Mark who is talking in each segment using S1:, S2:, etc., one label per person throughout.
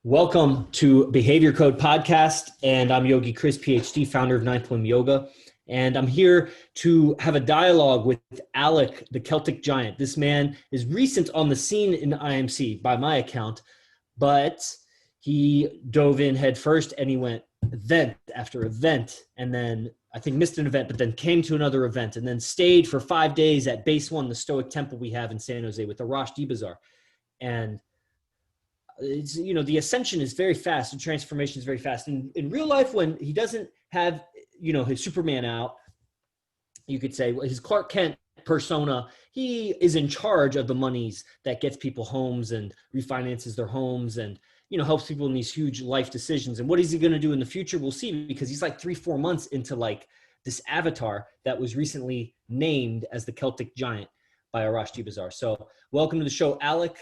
S1: Welcome to Behavior Code Podcast, and I'm Yogi Chris, PhD, founder of Ninth Limb Yoga, and I'm here to have a dialogue with Alec, the Celtic Giant. This man is recent on the scene in IMC, by my account, but he dove in head first, and he went event after event, and then I think missed an event, but then came to another event, and then stayed for 5 days at Base One, the Stoic Temple we have in San Jose with the Rosh Bazaar, and it's, the ascension is very fast, the transformation is very fast. And in real life, when he doesn't have, his Superman out, you could say, well, his Clark Kent persona, he is in charge of the monies that gets people homes and refinances their homes and, helps people in these huge life decisions. And what is he going to do in the future? We'll see, because he's like 3-4 months into like this avatar that was recently named as the Celtic Giant by Arash Bazaar. So welcome to the show, Alec.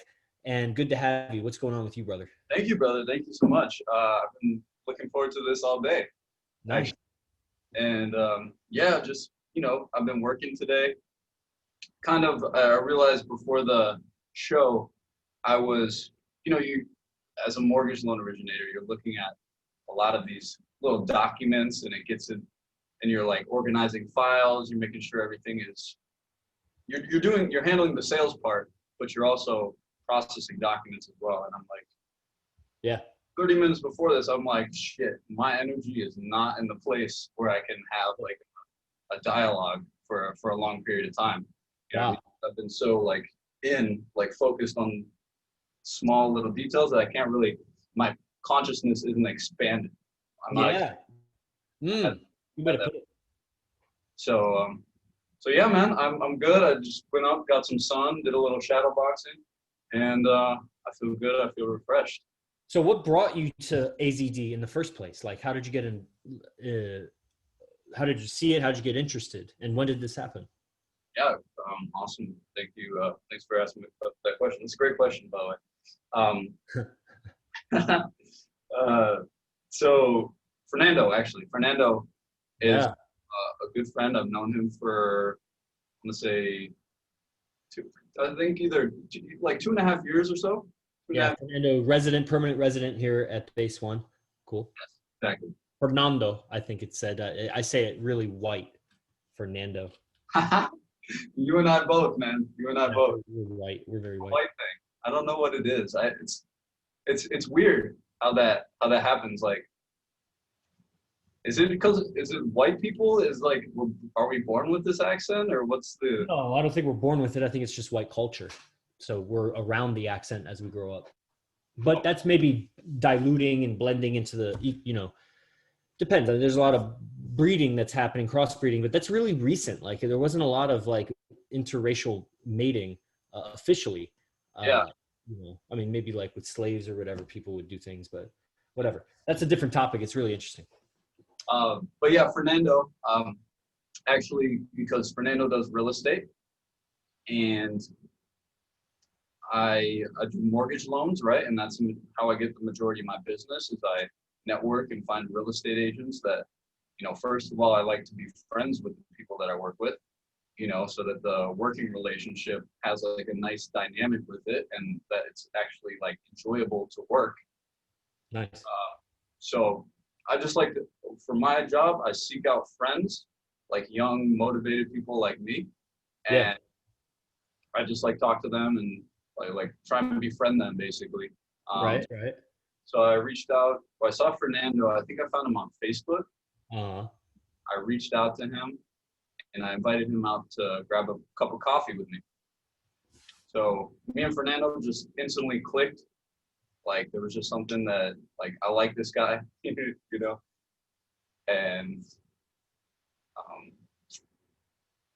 S1: And good to have you. What's going on with you, brother?
S2: Thank you, brother. Thank you so much. I've been looking forward to this all day.
S1: Nice.
S2: And I've been working today. I realized before the show, I was, you as a mortgage loan originator, you're looking at a lot of these little documents, and and you're like organizing files. You're making sure everything is, you're handling the sales part, but you're also processing documents as well. And I'm like,
S1: yeah,
S2: 30 minutes before this, I'm like, shit, my energy is not in the place where I can have like a dialogue for a long period of time.
S1: Wow.
S2: I've been so focused on small little details that I can't really, my consciousness isn't expanded. I'm not.
S1: You better put it.
S2: So yeah, man, I'm good. I just went up, got some sun, did a little shadow boxing, and I feel good. I feel refreshed.
S1: So what brought you to AZD in the first place? Like, how did you get in? How did you see it? How did you get interested? And when did this happen?
S2: Yeah, awesome. Thank you. Thanks for asking me that question. It's a great question, by the way. So Fernando is a good friend. I've known him for, I'm gonna say, either like 2.5 years or so.
S1: Fernando, permanent resident here at Base One. Cool.
S2: Yes, exactly.
S1: Fernando, I think it said. I say it really white. Fernando.
S2: You and I both, man. You and I both.
S1: We're white. We're very white.
S2: White thing. I don't know what it is. It's weird how that happens. Like, is it white people? Are we born with this accent, or what's the?
S1: No, I don't think we're born with it. I think it's just white culture. So we're around the accent as we grow up. But that's maybe diluting and blending into the, depends. There's a lot of breeding that's happening, crossbreeding, but that's really recent. Like, there wasn't a lot of like interracial mating officially.
S2: Yeah.
S1: Maybe like with slaves or whatever, people would do things, but whatever. That's a different topic. It's really interesting.
S2: But yeah, Fernando, actually, because Fernando does real estate, and I do mortgage loans, right? And that's how I get the majority of my business, is I network and find real estate agents that, first of all, I like to be friends with the people that I work with, so that the working relationship has like a nice dynamic with it, and that it's actually like enjoyable to work.
S1: Nice.
S2: So I just like to, for my job, I seek out friends, like young, motivated people like me. And I just like talk to them and like try and befriend them, basically.
S1: Right.
S2: So I reached out. I saw Fernando. I think I found him on Facebook. I reached out to him, and I invited him out to grab a cup of coffee with me. So me and Fernando just instantly clicked. Like, there was just something that, like, I like this guy, and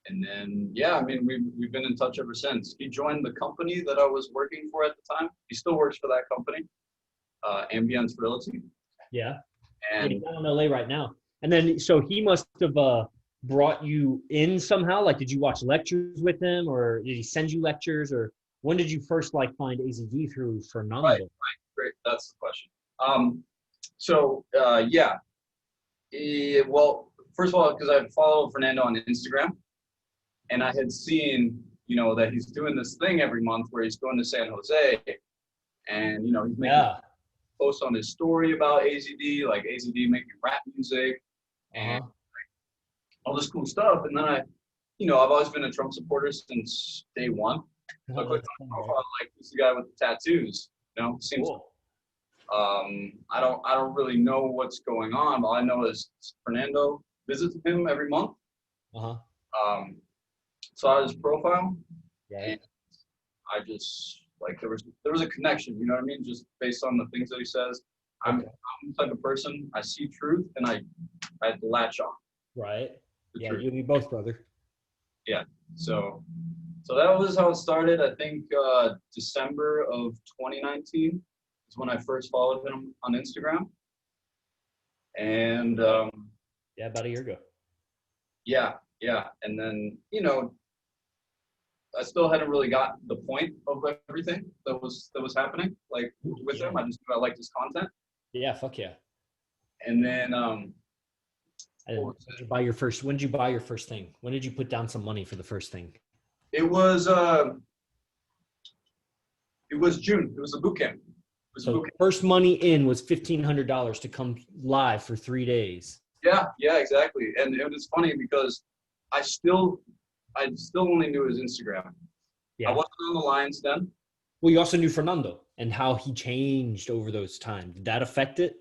S2: then, yeah, we've been in touch ever since. He joined the company that I was working for at the time. He still works for that company, Ambience Realty.
S1: Yeah.
S2: And
S1: he's out in LA right now. And then, so he must have brought you in somehow. Like, did you watch lectures with him, or did he send you lectures, or when did you first find AZD through Fernando?
S2: Right. Great. That's the question. Well, first of all, because I follow Fernando on Instagram, and I had seen, that he's doing this thing every month where he's going to San Jose, and, he's making post on his story about AZD, like AZD making rap music and all this cool stuff. And then I've always been a Trump supporter since day one. So I clicked on the profile, like, who's the guy with the tattoos? Seems
S1: Cool.
S2: I don't really know what's going on. All I know is Fernando visits him every month. So I his profile, and I just like there was a connection. You know what I mean? Just based on the things that he says. I'm the type of person, I see truth and I had to latch on.
S1: Right. Yeah,
S2: truth.
S1: you and me both, brother.
S2: Yeah. So that was how it started. I think December of 2019 is when I first followed him on Instagram. And
S1: yeah, about a year ago.
S2: Yeah. And then, I still hadn't really got the point of everything that was happening, like with him. I just knew I liked his content.
S1: Yeah, fuck yeah.
S2: And then
S1: when did you buy your first thing? When did you put down some money for the first thing?
S2: It was June. It was a boot camp.
S1: So first money in was $1,500 to come live for 3 days.
S2: Yeah, exactly. And it was funny because I still only knew his Instagram. Yeah. I wasn't on the lines then.
S1: Well, you also knew Fernando and how he changed over those times. Did that affect it?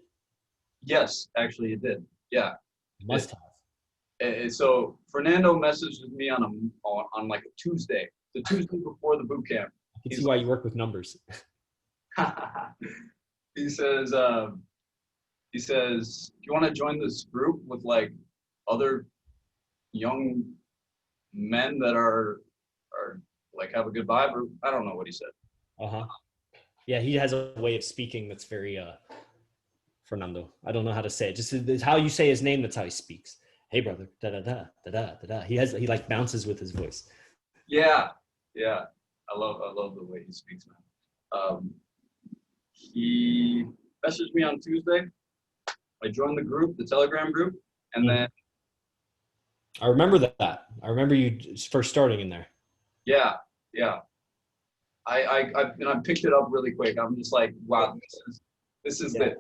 S2: Yes, actually it did. Yeah.
S1: It must have.
S2: And so Fernando messaged me on like a Tuesday, the Tuesday before the boot camp.
S1: I can see why you work with numbers.
S2: He says, do you want to join this group with like other young men that are like have a good vibe? Or I don't know what he said.
S1: Yeah, he has a way of speaking that's very Fernando. I don't know how to say it. Just how you say his name, that's how he speaks. Hey brother, da da da da da da da. He like bounces with his voice.
S2: Yeah. I love the way he speaks, man. He messaged me on Tuesday. I joined the group, the Telegram group, and then
S1: I remember that. I remember you first starting in there.
S2: Yeah. I picked it up really quick. I'm just like, wow, this is it.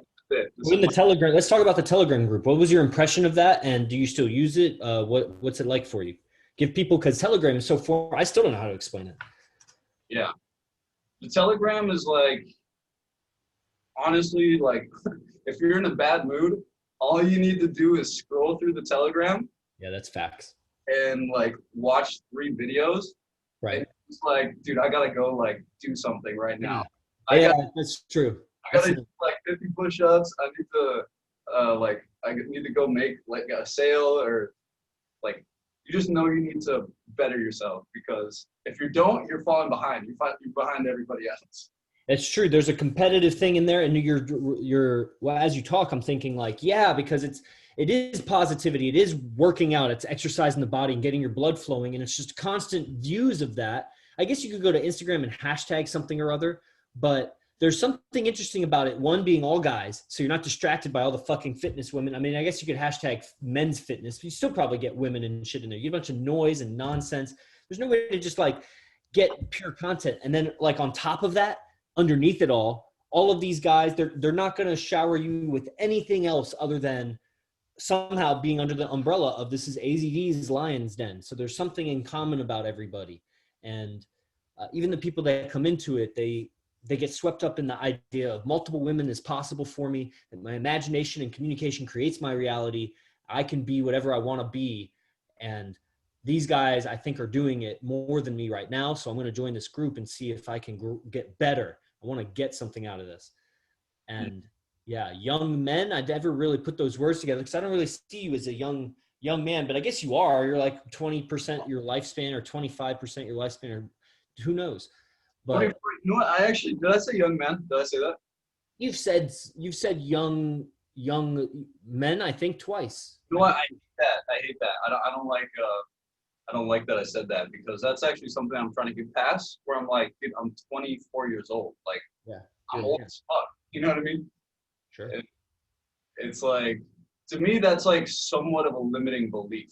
S1: In the Telegram, let's talk about the Telegram group. What was your impression of that, and do you still use it? What's it like for you? Give people, because Telegram is so far. I still don't know how to explain it.
S2: Yeah, the Telegram is like, honestly, like if you're in a bad mood, all you need to do is scroll through the Telegram.
S1: Yeah, that's facts.
S2: And like watch 3 videos.
S1: Right.
S2: It's like, dude, I gotta go like do something right now.
S1: Yeah, that's true.
S2: I gotta do like 50 push-ups. I need to go make like a sale, or like, you just know you need to better yourself, because if you don't, you're falling behind. You're behind everybody else.
S1: It's true. There's a competitive thing in there, and you're well, as you talk, I'm thinking like, yeah, because it is positivity. It is working out. It's exercising the body and getting your blood flowing. And it's just constant views of that. I guess you could go to Instagram and hashtag something or other, but there's something interesting about it. One, being all guys, so you're not distracted by all the fucking fitness women. I mean, I guess you could hashtag men's fitness, but you still probably get women and shit in there. You get a bunch of noise and nonsense. There's no way to just like get pure content. And then like on top of that, underneath it all of these guys, they're not going to shower you with anything else other than somehow being under the umbrella of this is AZD's Lion's Den. So there's something in common about everybody. And even the people that come into it, they get swept up in the idea of multiple women is possible for me, that my imagination and communication creates my reality. I can be whatever I want to be. And these guys, I think, are doing it more than me right now. So I'm going to join this group and see if I can get better. I want to get something out of this. And yeah, young men, I never really put those words together because I don't really see you as a young man, but I guess you are. You're like 20% your lifespan or 25% your lifespan, or who knows. But
S2: you know what? Did I say young man? Did I say that?
S1: You've said young men, I think, twice.
S2: You know what? I hate that. I don't like that I said that, because that's actually something I'm trying to get past, where I'm like, dude, I'm 24 years old. Like, yeah, I'm old as fuck. You know what I mean?
S1: Sure.
S2: It's like, to me, that's like somewhat of a limiting belief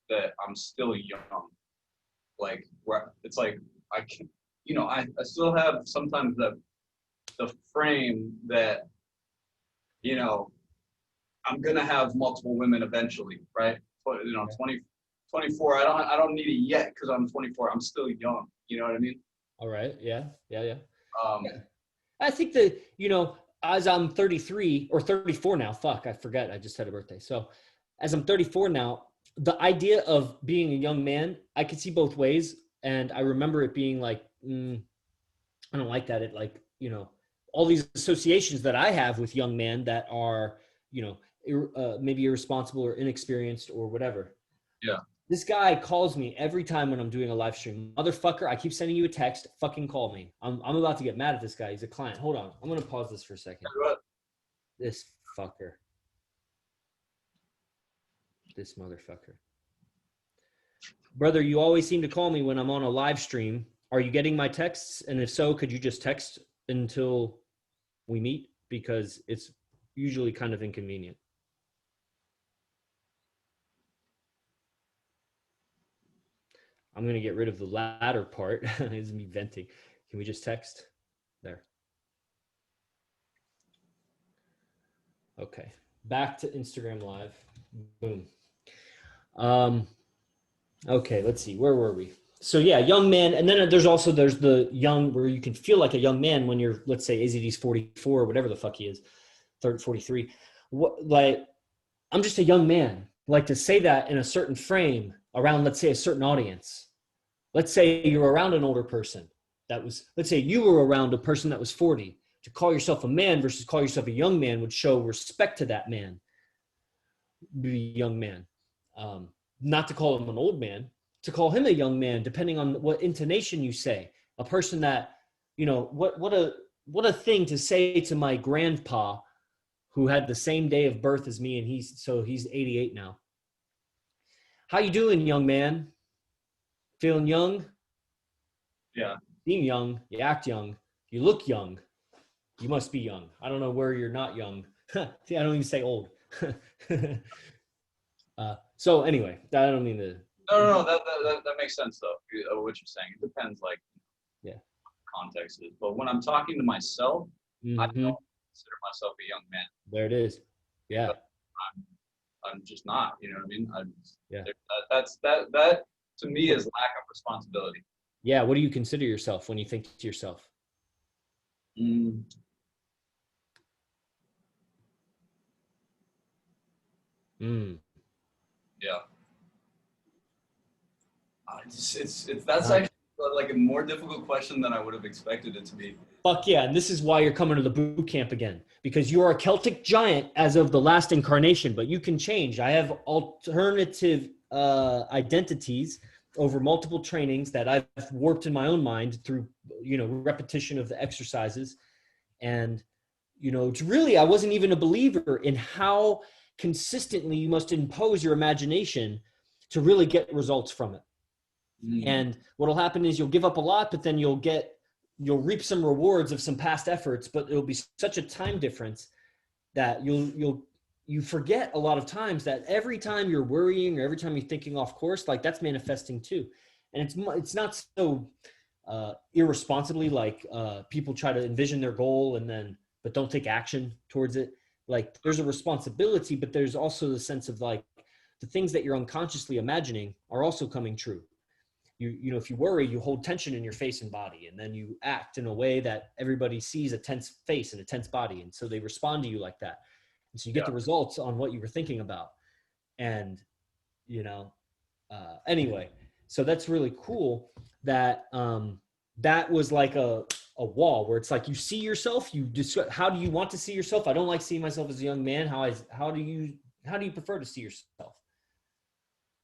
S2: that I'm still young. Like, where it's like, I still have sometimes the frame that you know, I'm gonna have multiple women eventually, right? But you know, 24. I don't need it yet because I'm 24. I'm still young. You know what I mean?
S1: All right. Yeah. Yeah. Yeah.
S2: Um,
S1: Yeah. I think that, you know, as I'm 33 or 34 now, fuck, I forget. I just had a birthday. So as I'm 34 now, the idea of being a young man, I could see both ways. And I remember it being like, I don't like that. It like, you know, all these associations that I have with young men that are, you know, maybe irresponsible or inexperienced or whatever.
S2: yeah.
S1: This guy calls me every time when I'm doing a live stream. Motherfucker, I keep sending you a text. Fucking call me. I'm about to get mad at this guy. He's a client. Hold on. I'm going to pause this for a second. This fucker. This motherfucker. Brother, you always seem to call me when I'm on a live stream. Are you getting my texts? And if so, could you just text until we meet? Because it's usually kind of inconvenient. I'm going to get rid of the latter part. It's me venting. Can we just text? There. Okay. Back to Instagram Live. Boom. Okay, let's see. Where were we? So yeah, young man. And then there's the young where you can feel like a young man when you're, let's say AZD's 44 or whatever the fuck he is, 43. What, like, I'm just a young man. Like to say that in a certain frame around, let's say, a certain audience. Let's say you're around an older person that was, let's say you were around a person that was 40. To call yourself a man versus call yourself a young man would show respect to that man, be a young man. Not to call him an old man, to call him a young man, depending on what intonation you say. A person that, you know, what a thing to say to my grandpa who had the same day of birth as me, and he's 88 now. How you doing, young man? Feeling young?
S2: Yeah.
S1: Seem young. You act young. You look young. You must be young. I don't know where you're not young. See, I don't even say old. So anyway, I don't mean to.
S2: No. That makes sense though. What you're saying. It depends, like,
S1: Yeah.
S2: Context is. But when I'm talking to myself, I don't consider myself a young man.
S1: There it is. Yeah.
S2: I'm just not. You know what I mean?
S1: Yeah.
S2: That to me is lack of responsibility.
S1: Yeah. What do you consider yourself when you think to yourself?
S2: Yeah. That's actually like a more difficult question than I would have expected it to be.
S1: Fuck yeah. And this is why you're coming to the boot camp again, because you are a Celtic giant as of the last incarnation, but you can change. I have alternative identities over multiple trainings that I've warped in my own mind through, you know, repetition of the exercises. And, you know, it's really, I wasn't even a believer in how consistently you must impose your imagination to really get results from it. And what'll happen is you'll give up a lot, but then you'll reap some rewards of some past efforts, but it'll be such a time difference that you forget a lot of times that every time you're worrying or every time you're thinking off course, like that's manifesting too. And it's not so irresponsibly like people try to envision their goal but don't take action towards it. Like there's a responsibility, but there's also the sense of like the things that you're unconsciously imagining are also coming true. You know, if you worry, you hold tension in your face and body, and then you act in a way that everybody sees a tense face and a tense body. And so they respond to you like that. And so you get the results on what you were thinking about. And, you know, anyway, so that's really cool that that was like a wall where it's like you see yourself, how do you want to see yourself? I don't like seeing myself as a young man. How do you prefer to see yourself?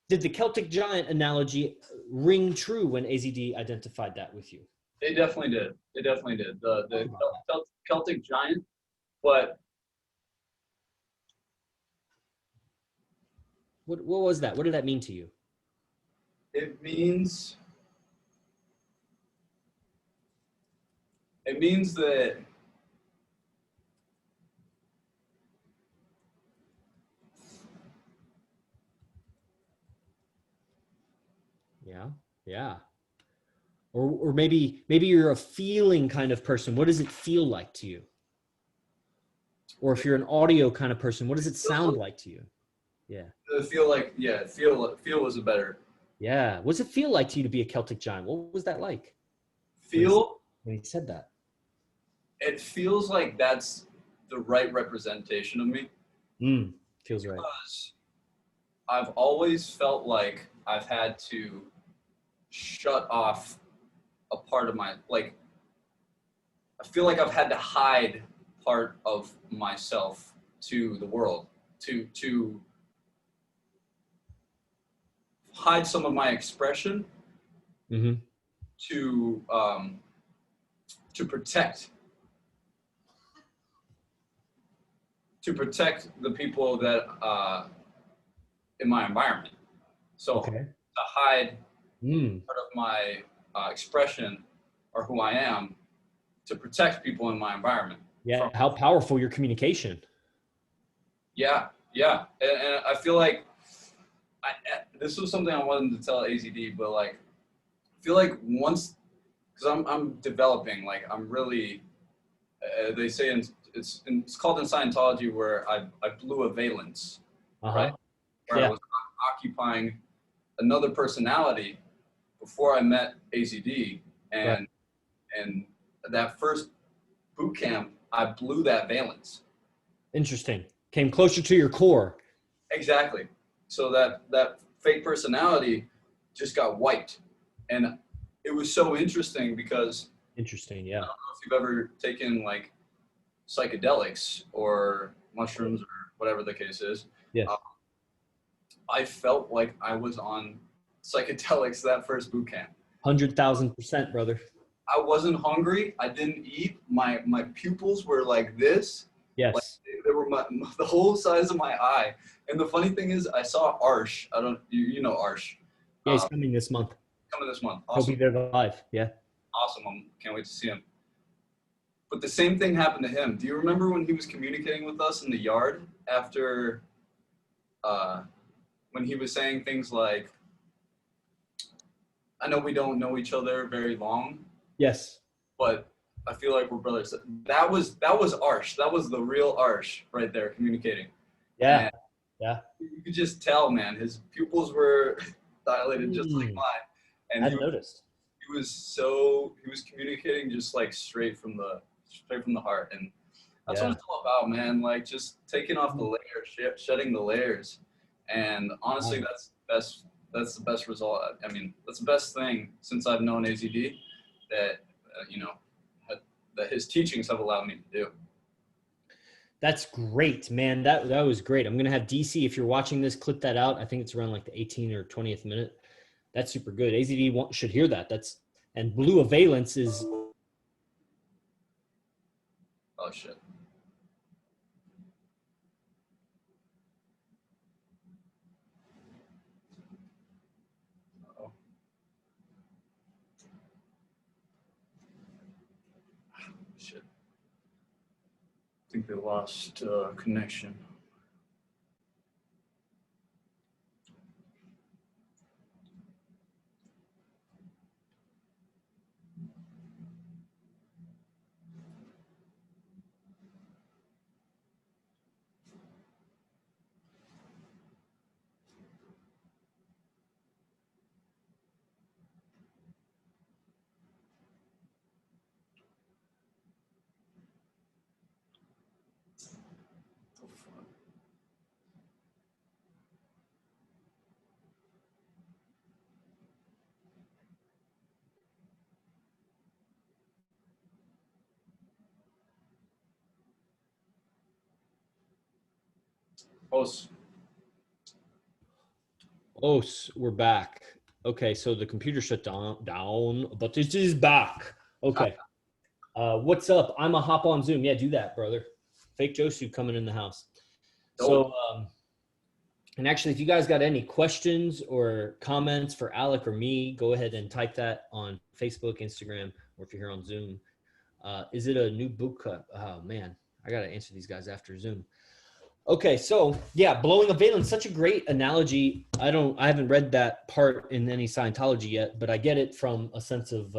S1: Did the Celtic Giant analogy ring true when AZD identified that with you?
S2: It definitely did. The Celtic Giant, but
S1: what was that? What did that mean to you?
S2: It means that
S1: Yeah. Or maybe you're a feeling kind of person. What does it feel like to you? Or if you're an audio kind of person, what does it sound like to you? Yeah.
S2: Feel was a better
S1: Yeah. What does it feel like to you to be a Celtic Giant? What was that like when
S2: feel.
S1: when he said that?
S2: It feels like that's the right representation of me
S1: Feels right.
S2: because I've always felt like I've had to shut off a part of my like. I feel like I've had to hide part of myself to the world to hide some of my expression
S1: Mm-hmm.
S2: to um, to protect the people that in my environment. So
S1: Okay.
S2: to hide
S1: Mm.
S2: part of my expression or who I am to protect people in my environment.
S1: Yeah.
S2: From
S1: How powerful your communication.
S2: yeah, and I feel like this was something I wanted to tell AZD, but like I feel like once because I'm developing, like I'm really they say it's called in Scientology where I blew a valence, right?
S1: Uh-huh.
S2: Where I
S1: Yeah.
S2: was occupying another personality before I met AZD,
S1: Right.
S2: and that first boot camp, I blew that valence.
S1: Interesting. Came closer to your core.
S2: Exactly. So that fake personality just got wiped, and it was so interesting because
S1: Interesting.
S2: I
S1: Yeah.
S2: don't know if you've ever taken like psychedelics or mushrooms or whatever the case is.
S1: Yes.
S2: Uh, I felt like I was on psychedelics that first boot camp.
S1: 100,000%, brother.
S2: I wasn't hungry. I didn't eat. My pupils were like this. Like
S1: Yes.
S2: they were the whole size of my eye. And the funny thing is, I saw Arsh. I don't you know Arsh.
S1: Yeah, he's coming this month.
S2: Coming this month.
S1: He'll be
S2: Awesome,
S1: there live. Yeah.
S2: awesome. I can't wait to see him. But the same thing happened to him. Do you remember when he was communicating with us in the yard after uh, when he was saying things like, "I know we don't know each other very long,
S1: Yes.
S2: but I feel like we're brothers." That was Arsh. That was the real Arsh right there communicating.
S1: Yeah.
S2: And
S1: Yeah.
S2: you could just tell, man, his pupils were dilated just like
S1: Mm.
S2: mine.
S1: I
S2: And
S1: hadn't noticed.
S2: he was communicating just like straight from the heart. And that's what
S1: Yeah.
S2: it's all about, man. Like just taking off the layers, shedding the layers. And honestly,
S1: Wow.
S2: that's the best result. I mean, that's the best thing since I've known AZD that you know that his teachings have allowed me to do.
S1: That's great, man. That was great. I'm gonna have DC, if you're watching this, clip that out. I think it's around like the 18 or 20th minute. That's super good. AZD should hear that. That's and blue a valence is
S2: Oh shit. Oh shit. I think they lost connection. Oh,
S1: we're back. Okay, so the computer shut down, but this is back. Okay. What's up? I'm a hop on Zoom. Yeah, do that, brother. Fake Josu coming in the house.
S2: dope.
S1: So and actually, if you guys got any questions or comments for Alec or me, go ahead and type that on Facebook, Instagram, or if you're here on Zoom. Is it a new boot cut? Oh man, I gotta answer these guys after Zoom. Okay, so yeah, blowing a valence, such a great analogy. I haven't read that part in any Scientology yet, but I get it from a sense of,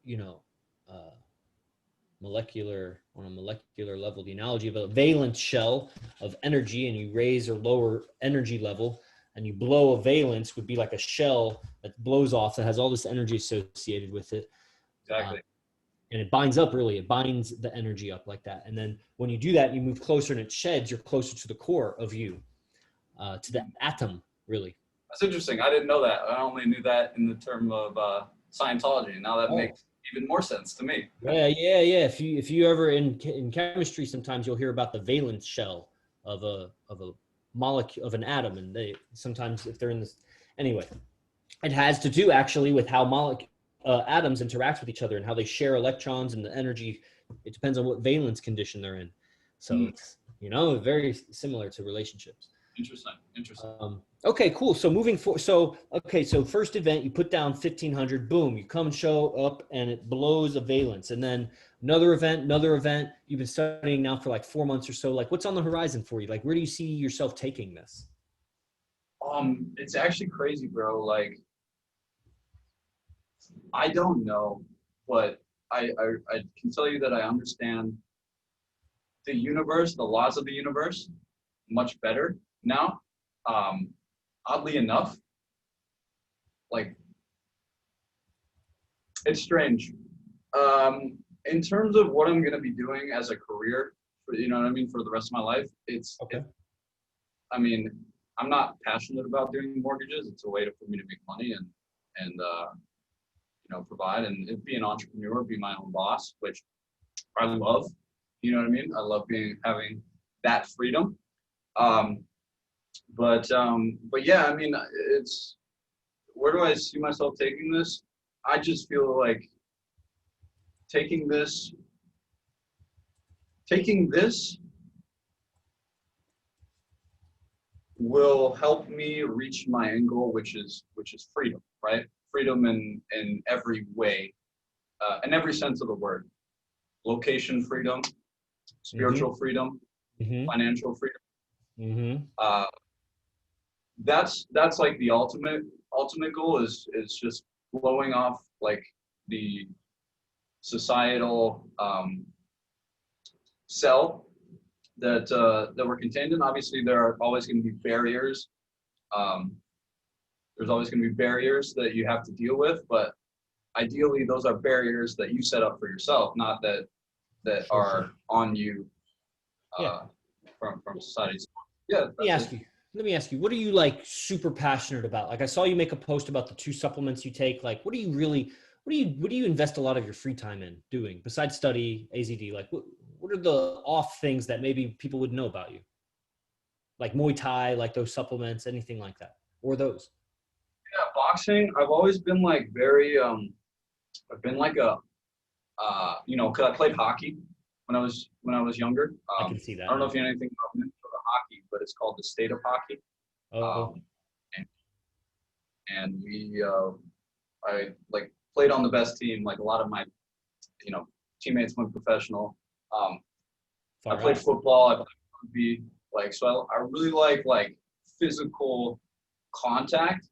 S1: you know, uh, on a molecular level, the analogy of a valence shell of energy, and you raise or lower energy level, and you blow a valence would be like a shell that blows off that has all this energy associated with it.
S2: Exactly.
S1: And it binds up, really. It binds the energy up like that. And then when you do that, you move closer and it sheds, you're closer to the core of you, to the atom, really.
S2: That's interesting. I didn't know that. I only knew that in the term of Scientology. Now that makes even more sense to me.
S1: Yeah. If you ever in chemistry, sometimes you'll hear about the valence shell of a molecule of an atom, and they sometimes, if they're in this, anyway, it has to do actually with how atoms interact with each other and how they share electrons and the energy. It depends on what valence condition they're in. So it's, very similar to relationships.
S2: Interesting.
S1: Okay, cool. So moving forward, so first event, you put down 1,500, boom, you come and show up and it blows a valence. And then another event, you've been studying now for like 4 months or so. Like, what's on the horizon for you? Like, where do you see yourself taking this?
S2: It's actually crazy, bro. Like, I don't know, but I can tell you that I understand the universe, the laws of the universe, much better now. Oddly enough, like, it's strange. In terms of what I'm gonna be doing as a career, for, you know what I mean, for the rest of my life,
S1: Okay.
S2: I mean, I'm not passionate about doing mortgages. It's a way for me to make money and provide and be an entrepreneur, be my own boss, which I love. You know what I mean? I love having that freedom. But yeah, I mean, where do I see myself taking this? I just feel like taking this will help me reach my end goal, which is freedom, right? Freedom in every way, in every sense of the word. Location freedom, spiritual freedom, financial freedom. That's like the ultimate goal is just blowing off like the societal cell that we're contained in. Obviously, there are always going to be barriers. There's always going to be barriers that you have to deal with, but ideally, those are barriers that you set up for yourself, not that are on you from society. So, yeah.
S1: Let me ask you, what are you like super passionate about? Like, I saw you make a post about the 2 supplements you take. Like, what do you invest a lot of your free time in doing besides study, AZD? Like, what are the off things that maybe people would know about you? Like Muay Thai, like those supplements, anything like that, or those?
S2: Yeah, boxing. I've always been like very. I've been like a, because I played hockey when I was younger.
S1: I can see that.
S2: I don't know if you know anything about Minnesota hockey, but it's called the state of hockey. And we, I like played on the best team. Like a lot of my, teammates went professional. I played football. I played rugby. Like, so I really like physical contact,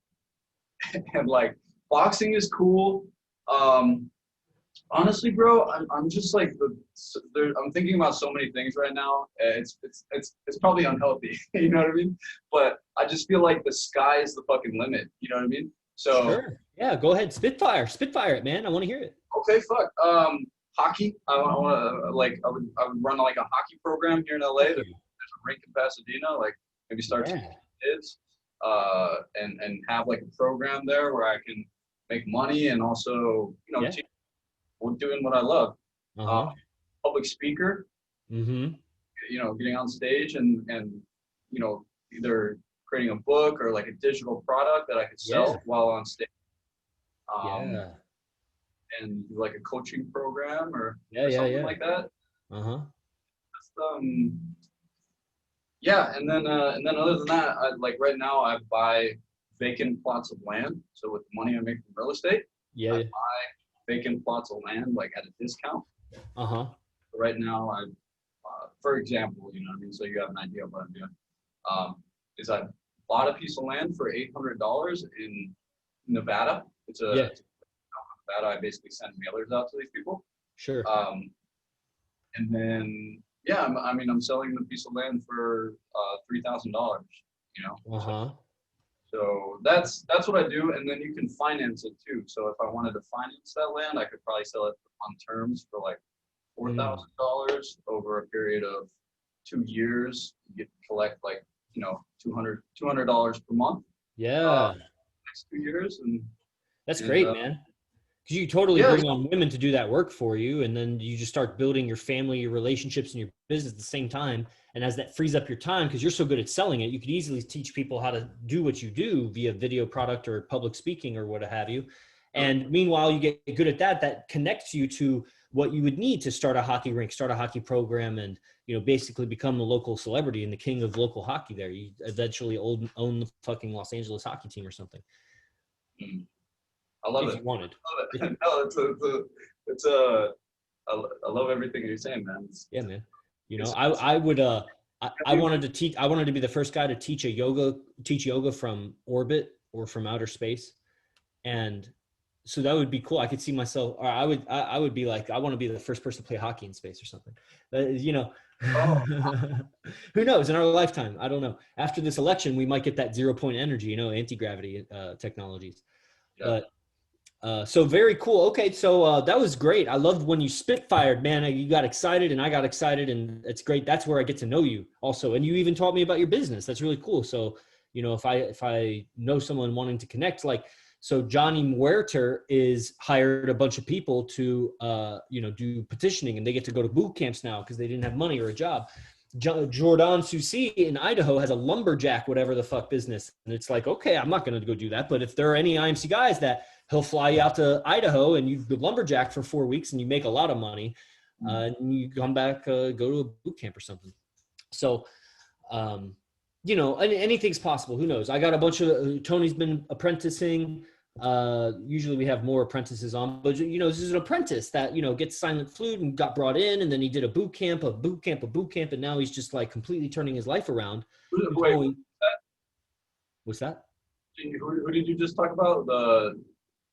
S2: and like boxing is cool. Honestly, bro, I'm just like I'm thinking about so many things right now. It's probably unhealthy, you know what I mean? But I just feel like the sky is the fucking limit, you know what I mean? So
S1: sure. Yeah, go ahead, spitfire it, man. I want to hear it.
S2: Okay, fuck. Hockey. I want to I would run like a hockey program here in LA. There's a rink in Pasadena. Like maybe start teaching kids, and have like a program there where I can make money and also teach, doing what I love. Public speaker. Getting on stage and either creating a book or like a digital product that I could sell while on stage. And do like a coaching program or something like that. And then other than that, right now I buy vacant plots of land. So with the money I make from real estate, I buy vacant plots of land like at a discount. Right now for example, so you have an idea of what I'm doing. Is I bought a piece of land for $800 in Nevada. It's Nevada. I basically send mailers out to these people.
S1: Sure.
S2: And then, yeah, I mean, I'm selling the piece of land for $3,000, you know?
S1: Uh-huh.
S2: So that's what I do. And then you can finance it too. So if I wanted to finance that land, I could probably sell it on terms for like $4,000 over a period of 2 years. You get to collect like, you know, $200 per month.
S1: Yeah.
S2: Next 2 years.
S1: That's
S2: And
S1: great, man. Because you totally
S2: yeah,
S1: bring on women to do that work for you, and then you just start building your family, your relationships, and your business at the same time. And as that frees up your time, because you're so good at selling it, you could easily teach people how to do what you do via video product or public speaking or what have you. And meanwhile, you get good at that. That connects you to what you would need to start a hockey rink, start a hockey program, and basically become the local celebrity and the king of local hockey. There, you eventually own the fucking Los Angeles hockey team or something.
S2: I love
S1: If
S2: it.
S1: you wanted.
S2: I love it. No, it's a I love everything you're saying, man.
S1: Yeah, man. I wanted to teach. I wanted to be the first guy to teach yoga from orbit or from outer space, and so that would be cool. I could see myself, or I would be like, I want to be the first person to play hockey in space or something.
S2: Oh,
S1: Who knows? In our lifetime, I don't know. After this election, we might get that 0 point energy, anti-gravity technologies,
S2: yeah.
S1: but. So very cool. Okay, so that was great. I loved when you spitfired, man. You got excited and I got excited, and it's great. That's where I get to know you also. And you even taught me about your business. That's really cool. So, if I know someone wanting to connect, like, so Johnny Muerter is hired a bunch of people to, do petitioning, and they get to go to boot camps now because they didn't have money or a job. Jordan Susi in Idaho has a lumberjack, whatever the fuck business. And it's like, okay, I'm not going to go do that. But if there are any IMC guys that he'll fly you out to Idaho and you lumberjack for 4 weeks and you make a lot of money, and you come back, go to a boot camp or something. So, anything's possible. Who knows? I got a bunch of, Tony's been apprenticing. Usually we have more apprentices on, but this is an apprentice that, gets silent flute and got brought in, and then he did a boot camp, and now he's just like completely turning his life around.
S2: Wait,
S1: What's that?
S2: who did you just talk about?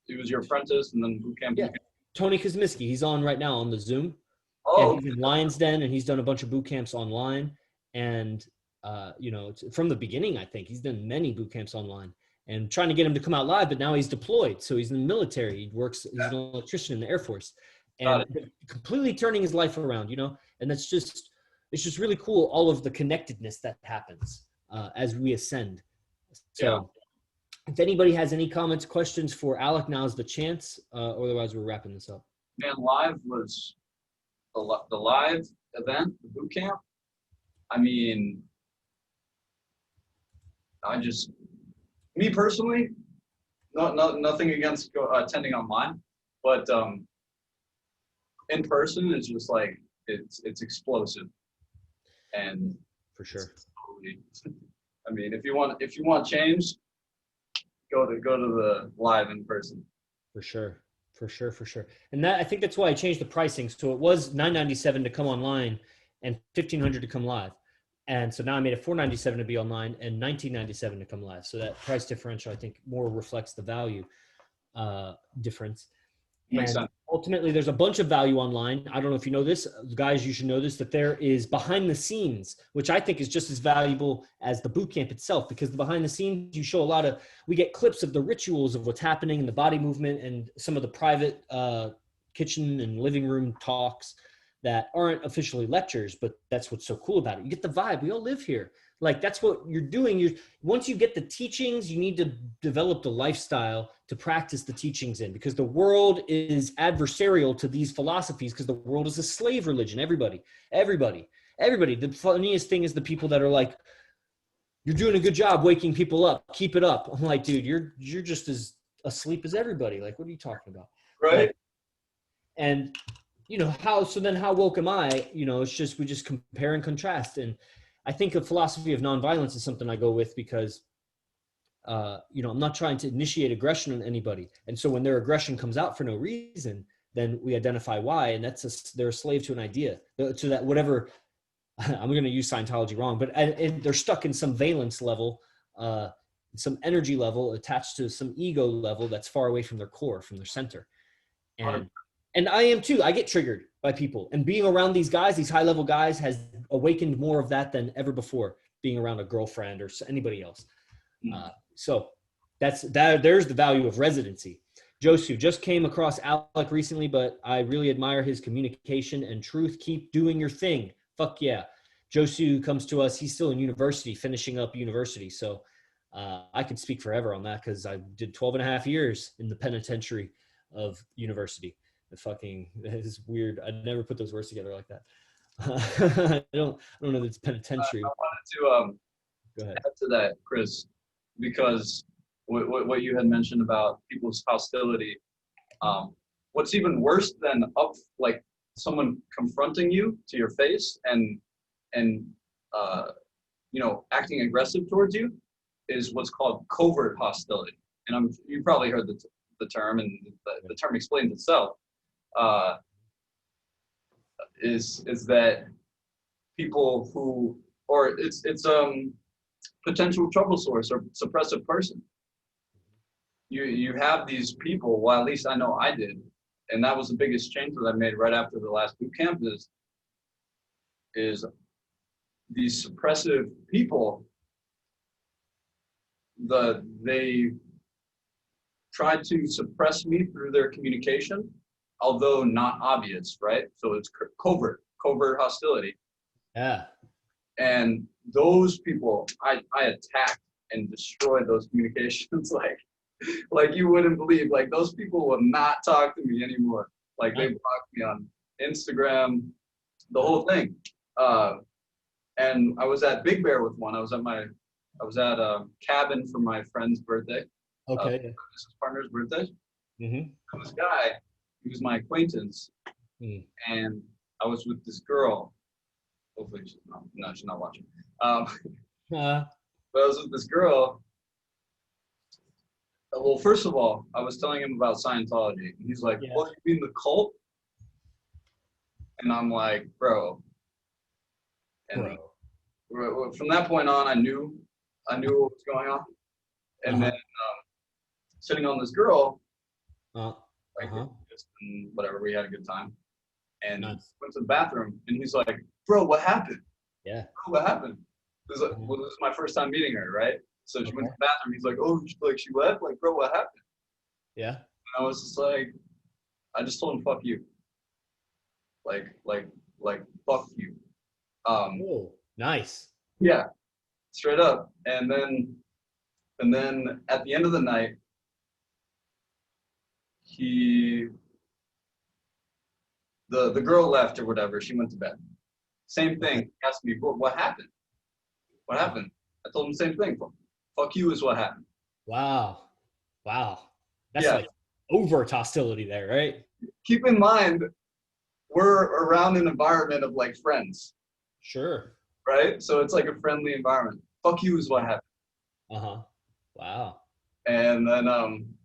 S2: It was your apprentice and then boot camp.
S1: Yeah, Tony Kosmiski. He's on right now on the Zoom.
S2: Oh,
S1: and he's in Lions Den, and he's done a bunch of boot camps online. And from the beginning, I think he's done many boot camps online. And trying to get him to come out live, but now he's deployed. So he's in the military. He's an electrician in the Air Force, and completely turning his life around, and it's just really cool. All of the connectedness that happens as we ascend. So if anybody has any comments, questions for Alec, now's the chance. Otherwise we're wrapping this up.
S2: Man, live was the live event, the boot camp. I mean, me personally, nothing against attending online, but in person is just like it's explosive, and
S1: for sure.
S2: I mean, if you want change, go to the live in person.
S1: For sure. And I think that's why I changed the pricing. So it was $997 to come online and $1,500 to come live. And so now I made it $497 to be online and $1997 to come live. So that price differential, I think, more reflects the value difference.
S2: Makes sense.
S1: Ultimately, there's a bunch of value online. I don't know if you know this, guys, you should know this, that there is behind the scenes, which I think is just as valuable as the boot camp itself, because the behind the scenes, you show we get clips of the rituals of what's happening in the body movement and some of the private kitchen and living room talks that aren't officially lectures, but that's what's so cool about it. You get the vibe. We all live here. Like, that's what you're doing. Once you get the teachings, you need to develop the lifestyle to practice the teachings in, because the world is adversarial to these philosophies, because the world is a slave religion. Everybody. The funniest thing is the people that are like, you're doing a good job waking people up. Keep it up. I'm like, dude, you're just as asleep as everybody. Like, what are you talking about?
S2: Right.
S1: Like, and how woke am I? It's just, we just compare and contrast. And I think a philosophy of nonviolence is something I go with because, I'm not trying to initiate aggression on anybody. And so when their aggression comes out for no reason, then we identify why. And they're a slave to an idea, to that whatever, I'm going to use Scientology wrong, but they're stuck in some valence level, some energy level attached to some ego level that's far away from their core, from their center. And I am too. I get triggered. by people. And being around these guys, these high level guys, has awakened more of that than ever before, being around a girlfriend or anybody else. So there's the value of residency. Josu just came across Alec recently, but I really admire his communication and truth. Keep doing your thing. Fuck yeah. Josu comes to us. He's still in university, finishing up university. So I could speak forever on that because I did 12 and a half years in the penitentiary of university. It is weird. I never put those words together like that. I don't know that it's penitentiary.
S2: I wanted to
S1: Go ahead.
S2: add to that, Chris, because what you had mentioned about people's hostility. What's even worse than like someone confronting you to your face and acting aggressive towards you is what's called covert hostility. And you probably heard the term, and the term explains itself. Is that people who, or it's potential trouble source or suppressive person. You have these people, well, at least I know I did, and that was the biggest change that I made right after the last boot camp is these suppressive people, they tried to suppress me through their communication, although not obvious, right? So it's covert hostility.
S1: Yeah.
S2: And those people, I attacked and destroyed those communications like you wouldn't believe. Like, those people will not talk to me anymore. Like, they blocked me on Instagram, the whole thing. And I was at Big Bear with one. I was at a cabin for my friend's birthday.
S1: Okay.
S2: Business partner's birthday.
S1: Mm-hmm.
S2: And this guy, he was my acquaintance, and I was with this girl. Hopefully she's not watching. But I was with this girl. Well, first of all, I was telling him about Scientology. And he's like, "What, you mean the cult?" And I'm like, "Bro." And from that point on, I knew what was going on. And then sitting on this girl, whatever, we had a good time. And went to the bathroom, and he's like, "Bro, what happened?"
S1: Yeah.
S2: "Bro, what happened?" This is my first time meeting her, right? So she went to the bathroom. He's like, "Oh, she left?" Like, "Bro, what happened?"
S1: Yeah.
S2: And I was just like, I just told him, "Fuck you." Like, fuck you.
S1: Oh, nice.
S2: Yeah, straight up. And then at the end of the night, the girl left or whatever. She went to bed. Same thing. He asked me, "What happened? What happened?" I told him the same thing. "Fuck you" is what happened.
S1: Wow. That's like overt hostility there, right?
S2: Keep in mind, we're around an environment of like friends.
S1: Sure.
S2: Right? So it's like a friendly environment. "Fuck you" is what happened.
S1: Wow.
S2: And then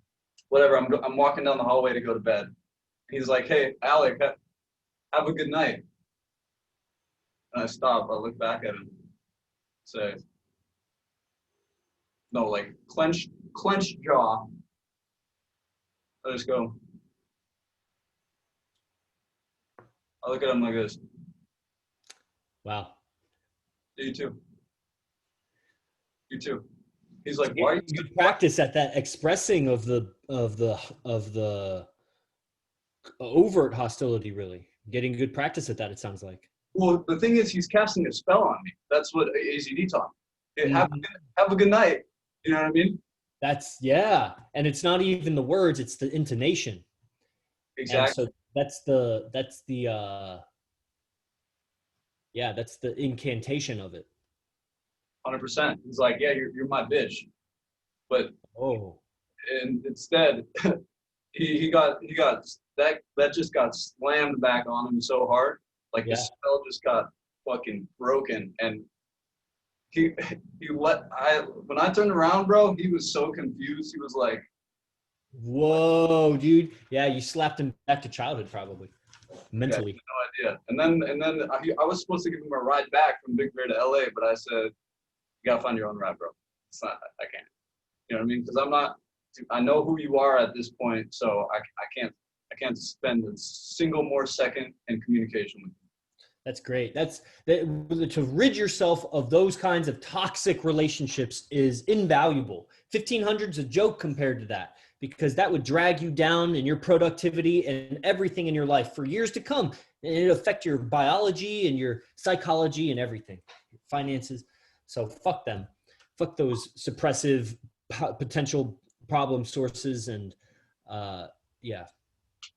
S2: whatever, I'm walking down the hallway to go to bed. He's like, "Hey, Alec, have a good night." And I stop. I look back at him. Say, no, like clenched jaw. I just go. I look at him like this.
S1: Wow.
S2: You too. You too. He's like, "Why are you
S1: good practice at that expressing of the overt hostility, really getting good practice at that, it sounds like.
S2: Well, the thing is, he's casting a spell on me. That's what AZD taught me. Have a good night. You know what I mean?
S1: And it's not even the words, it's the intonation.
S2: Exactly.
S1: And so that's the incantation of it.
S2: 100%. He's like, "Yeah, you're my bitch," but and instead, he got that just got slammed back on him so hard, like the spell just got fucking broken. And when I turned around, bro, he was so confused. He was like,
S1: "Whoa, dude!" Yeah, you slapped him back to childhood, probably mentally.
S2: Yeah, no idea. And then I was supposed to give him a ride back from Big Bear to LA, but I said, "You gotta find your own ride, bro. It's not. I can't." You know what I mean? Because I know who you are at this point, so I can't spend a single more second in communication with you.
S1: That's great. To rid yourself of those kinds of toxic relationships is invaluable. 1,500 is a joke compared to that, because that would drag you down in your productivity and everything in your life for years to come. And it'll affect your biology and your psychology and everything, finances. So fuck them. Fuck those suppressive potential problem sources. And yeah,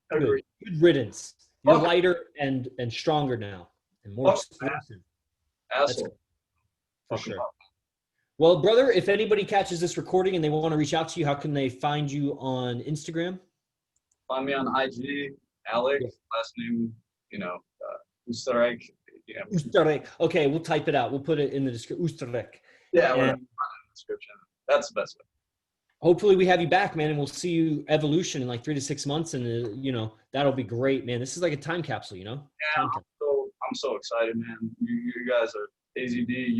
S1: good riddance. You're lighter and stronger now and more explosive.
S2: Asshole.
S1: For sure. Well, brother, if anybody catches this recording and they want to reach out to you, how can they find you on Instagram?
S2: Find me on IG, Alec, last name, Ustarek. Yeah.
S1: Ustarek. Okay, we'll type it out. We'll put it in the description. Ustarek.
S2: Yeah, whatever. In the description. That's the best way.
S1: Hopefully we have you back, man, and we'll see you evolution in like 3 to 6 months, and that'll be great, man. This is like a time capsule,
S2: Yeah, I'm so excited, man. You guys are AZD,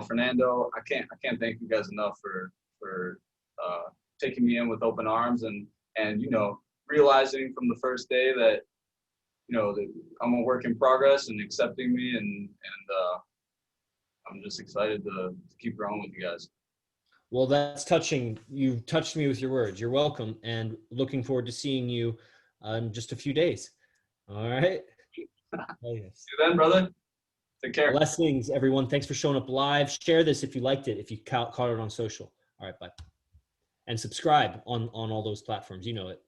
S2: Fernando. I can't thank you guys enough for taking me in with open arms and realizing from the first day that that I'm a work in progress and accepting me and I'm just excited to keep growing with you guys.
S1: Well, that's touching. You touched me with your words. You're welcome, and looking forward to seeing you in just a few days. All right.
S2: Oh, yes. See you then, brother. Take care.
S1: Blessings, everyone. Thanks for showing up live. Share this if you liked it, if you caught it on social. All right, bye. And subscribe on all those platforms. You know it.